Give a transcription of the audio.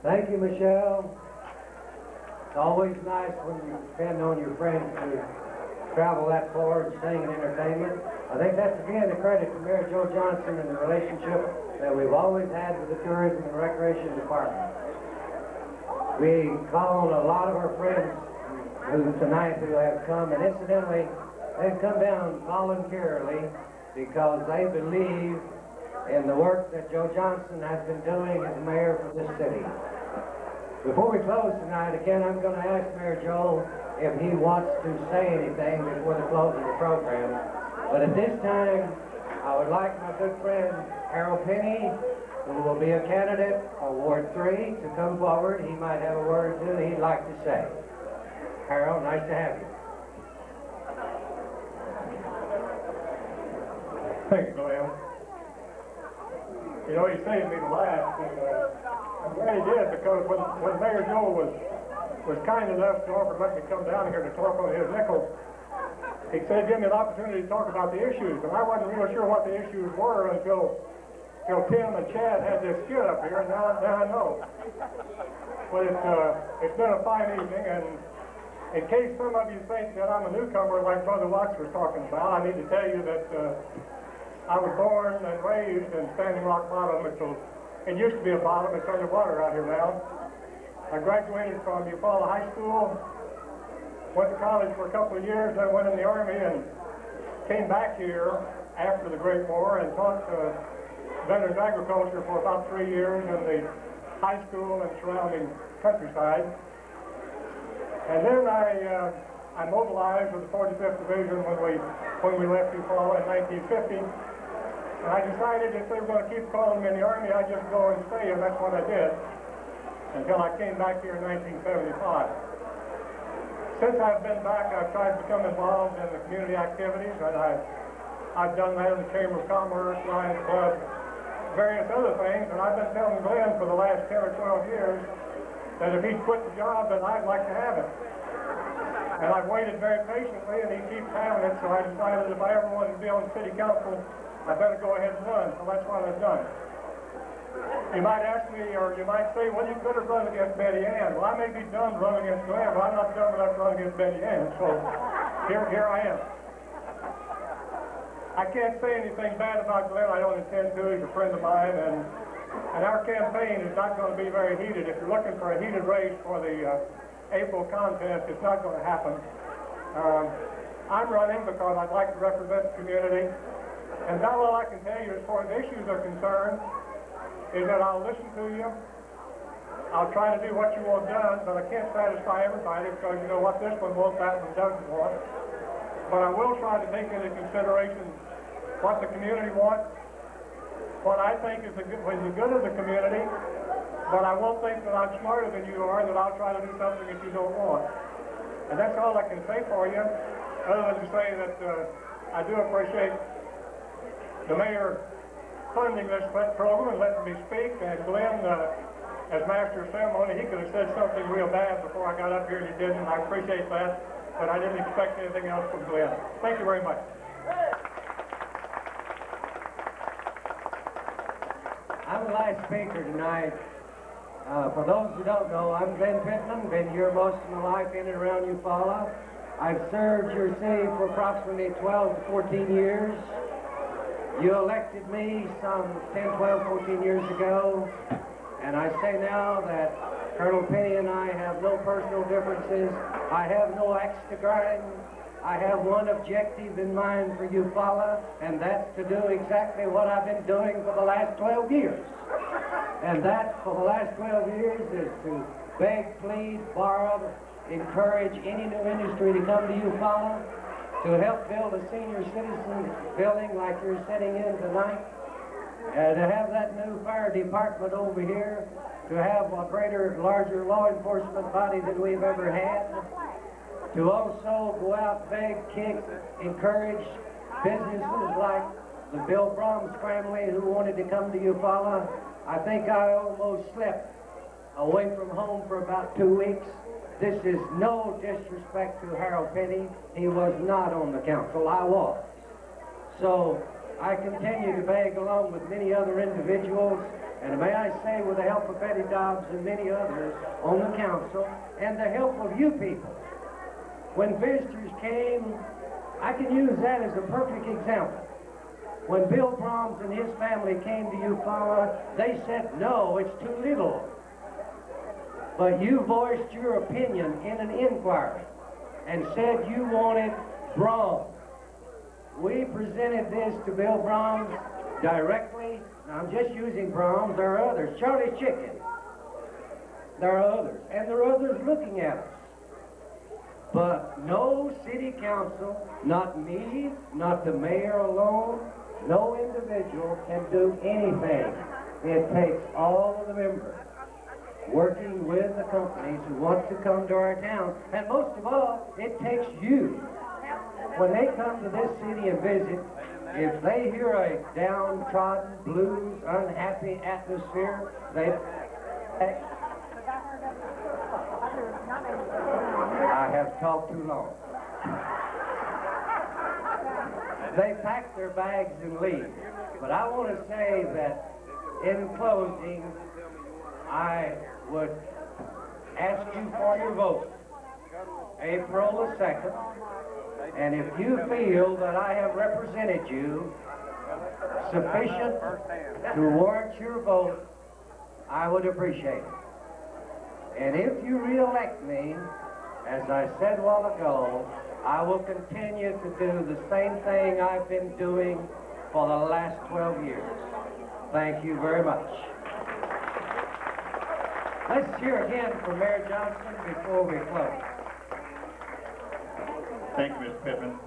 Thank you, Michelle. It's always nice when you depend on your friends to travel that far and sing and entertainment. I think that's again a credit to Mayor Joe Johnson and the relationship that we've always had with the Tourism and Recreation Department. We call on a lot of our friends tonight who have come, and incidentally, they've come down voluntarily because they believe in the work that Joe Johnson has been doing as mayor for this city. Before we close tonight, again, I'm going to ask Mayor Joe if he wants to say anything before the close of the program. But at this time, I would like my good friend Harold Penney, who will be a candidate for Ward 3, to come forward. He might have a word or two that he'd like to say. Harold, nice to have you. Thanks, Glenn. You know, he saved me the laugh, and I'm glad he did, because when Mayor Joe was kind enough to offer to let me come down here to talk on his nickel, he said, give me an opportunity to talk about the issues, and I wasn't real sure what the issues were until Tim and Chad had this skit up here, and now I know. But it's been a fine evening, and in case some of you think that I'm a newcomer like Brother Watts was talking about, I need to tell you that I was born and raised in Standing Rock Bottom. It used to be a bottom. It's underwater out here now. I graduated from Eufaula High School, went to college for a couple of years, then went in the Army and came back here after the Great War and taught veterans agriculture for about 3 years in the high school and surrounding countryside. And then I mobilized with the 45th Division when we left Eufaula in 1950. And I decided if they were going to keep calling me in the Army, I'd just go and stay, and that's what I did until I came back here in 1975. Since I've been back, I've tried to become involved in the community activities, and I've done that in the Chamber of Commerce, Lions Club, various other things, and I've been telling Glenn for the last 10 or 12 years that if he'd quit the job, then I'd like to have it. And I've waited very patiently, and he keeps having it, so I decided if I ever wanted to be on city council, I better go ahead and run, so that's what I've done. You might ask me, or you might say, well, you could have run against Betty Ann. Well, I may be done running against Glenn, but I'm not done enough running against Betty Ann, so here I am. I can't say anything bad about Glenn. I don't intend to. He's a friend of mine, and our campaign is not going to be very heated. If you're looking for a heated race for the April contest, it's not going to happen. I'm running because I'd like to represent the community, and about all I can tell you as far as issues are concerned is that I'll listen to you. I'll try to do what you want done, but I can't satisfy everybody because you know what this one wants, that one doesn't want. But I will try to take into consideration what the community wants, what I think is the good of the community, but I won't think that I'm smarter than you are, that I'll try to do something that you don't want. And that's all I can say for you, other than to say that I do appreciate the mayor funding this program and letting me speak, and Glenn, as master of ceremony, he could have said something real bad before I got up here, and he didn't, and I appreciate that, but I didn't expect anything else from Glenn. Thank you very much. I'm the last speaker tonight. For those who don't know, I'm Glenn Pitman, been here most of my life in and around Eufaula. I've served your city for approximately 12 to 14 years. You elected me some 10, 12, 14 years ago, and I say now that Colonel Penney and I have no personal differences. I have no axe to grind. I have one objective in mind for Eufaula, and that's to do exactly what I've been doing for the last 12 years. And that, for the last 12 years, is to beg, plead, borrow, encourage any new industry to come to Eufaula, to help build a senior citizen building like you're sitting in tonight, to have that new fire department over here, to have a greater, larger law enforcement body than we've ever had, to also go out, beg, kick, encourage businesses like the Bill Brahms family who wanted to come to Eufaula. I think I almost slept away from home for about 2 weeks. This is no disrespect to Harold Penney. He was not on the council. I was. So I continue to beg along with many other individuals And may I say, with the help of Betty Dobbs and many others on the council, and the help of you people, when visitors came, I can use that as a perfect example. When Bill Brahms and his family came to Eufaula, they said, no, it's too little. But you voiced your opinion in an inquiry and said you wanted Brahms. We presented this to Bill Brahms directly. Now, I'm just using Brahms. There are others. Charlie Chicken. There are others. And there are others looking at us. But no city council, not me, not the mayor alone, no individual can do anything. It takes all of the members working with the companies who want to come to our town. And most of all, it takes you. When they come to this city and visit, if they hear a downtrodden, blues, unhappy atmosphere, I have talked too long. They pack their bags and leave. But I want to say that in closing, I would ask you for your vote April the 2nd. And if you feel that I have represented you sufficient to warrant your vote, I would appreciate it. And if you re-elect me, as I said a while ago, I will continue to do the same thing I've been doing for the last 12 years. Thank you very much. Let's hear again from Mayor Johnson before we close. Thank you, Mr. Pitman.